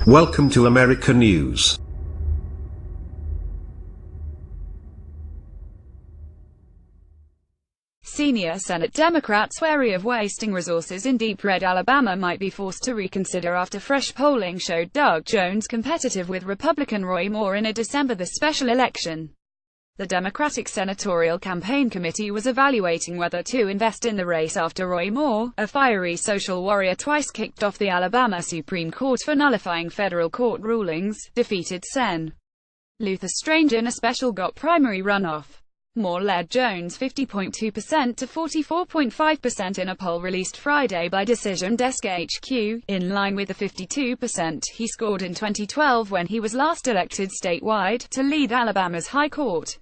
Welcome to America News. Senior Senate Democrats wary of wasting resources in deep red Alabama might be forced to reconsider after fresh polling showed Doug Jones competitive with Republican Roy Moore in a December special election. The Democratic Senatorial Campaign Committee was evaluating whether to invest in the race after Roy Moore, a fiery social warrior twice kicked off the Alabama Supreme Court for nullifying federal court rulings, defeated Sen. Luther Strange in a special GOP primary runoff. Moore led Jones 50.2% to 44.5% in a poll released Friday by Decision Desk HQ, in line with the 52% he scored in 2012 when he was last elected statewide to lead Alabama's High Court.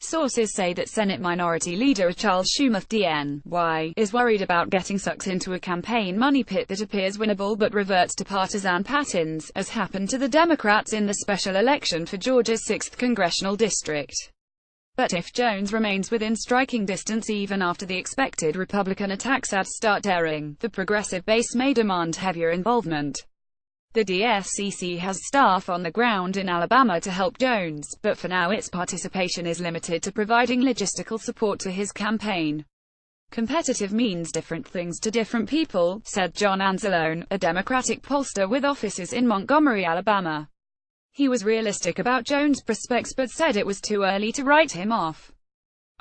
Sources say that Senate Minority Leader Charles Schumer, DNY, is worried about getting sucked into a campaign money pit that appears winnable but reverts to partisan patterns, as happened to the Democrats in the special election for Georgia's 6th congressional district. But if Jones remains within striking distance even after the expected Republican attack ads start airing, the progressive base may demand heavier involvement. The DSCC has staff on the ground in Alabama to help Jones, but for now its participation is limited to providing logistical support to his campaign. Competitive means different things to different people, said John Anzalone, a Democratic pollster with offices in Montgomery, Alabama. He was realistic about Jones' prospects but said it was too early to write him off.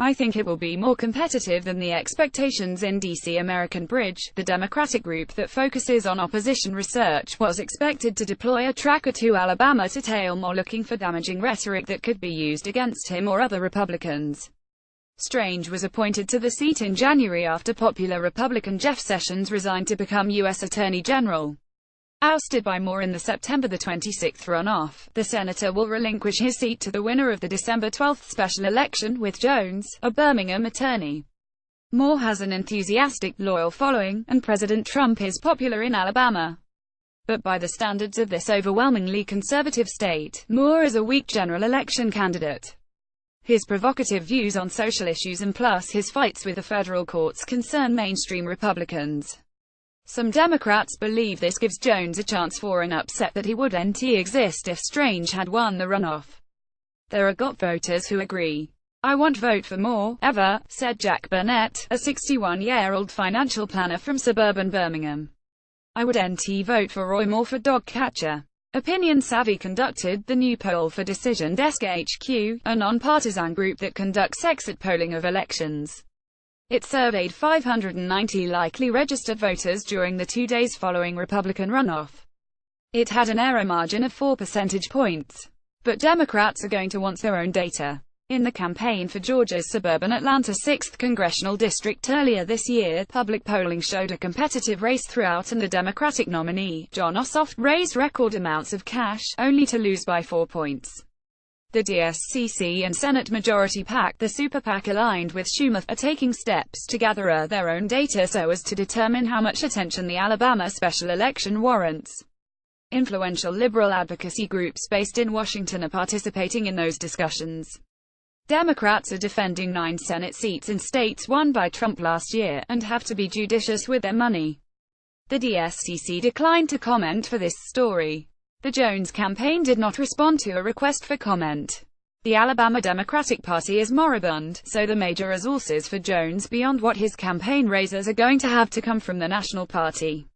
I think it will be more competitive than the expectations in D.C. American Bridge, the Democratic group that focuses on opposition research, was expected to deploy a tracker to Alabama to tail Moore looking for damaging rhetoric that could be used against him or other Republicans. Strange was appointed to the seat in January after popular Republican Jeff Sessions resigned to become U.S. Attorney General. Ousted by Moore in the September 26 runoff, the senator will relinquish his seat to the winner of the December 12 special election, with Jones, a Birmingham attorney. Moore has an enthusiastic, loyal following, and President Trump is popular in Alabama. But by the standards of this overwhelmingly conservative state, Moore is a weak general election candidate. His provocative views on social issues and plus his fights with the federal courts concern mainstream Republicans. Some Democrats believe this gives Jones a chance for an upset that he wouldn't exist if Strange had won the runoff. There are GOP voters who agree. I won't vote for Moore, ever, said Jack Burnett, a 61-year-old financial planner from suburban Birmingham. I wouldn't vote for Roy Moore for dog catcher. Opinion Savvy conducted the new poll for Decision Desk HQ, a non-partisan group that conducts exit polling of elections. It surveyed 590 likely registered voters during the 2 days following Republican runoff. It had an error margin of 4 percentage points. But Democrats are going to want their own data. In the campaign for Georgia's suburban Atlanta 6th congressional district earlier this year, public polling showed a competitive race throughout and the Democratic nominee, Jon Ossoff, raised record amounts of cash, only to lose by 4 points. The DSCC and Senate Majority PAC, the Super PAC aligned with Schumer, are taking steps to gather their own data so as to determine how much attention the Alabama special election warrants. Influential liberal advocacy groups based in Washington are participating in those discussions. Democrats are defending 9 Senate seats in states won by Trump last year, and have to be judicious with their money. The DSCC declined to comment for this story. The Jones campaign did not respond to a request for comment. The Alabama Democratic Party is moribund, so the major resources for Jones beyond what his campaign raises are going to have to come from the National Party.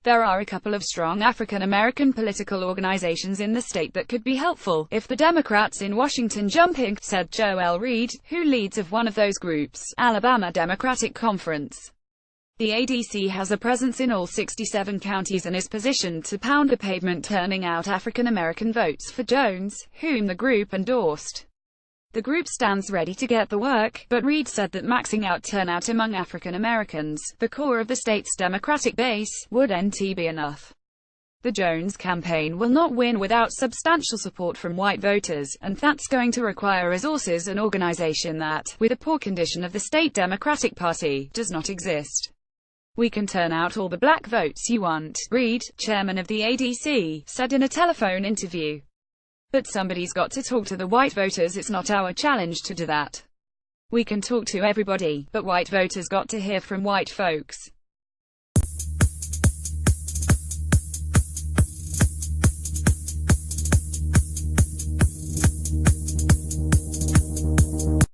There are a couple of strong African American political organizations in the state that could be helpful if the Democrats in Washington jump in, said Joel Reed, who leads of one of those groups, Alabama Democratic Conference. The ADC has a presence in all 67 counties and is positioned to pound the pavement turning out African American votes for Jones, whom the group endorsed. The group stands ready to get the work, but Reed said that maxing out turnout among African Americans, the core of the state's Democratic base, wouldn't be enough. The Jones campaign will not win without substantial support from white voters, and that's going to require resources and organization that, with the poor condition of the state Democratic Party, does not exist. We can turn out all the black votes you want, Reed, chairman of the ADC, said in a telephone interview. But somebody's got to talk to the white voters. It's not our challenge to do that. We can talk to everybody, but white voters got to hear from white folks.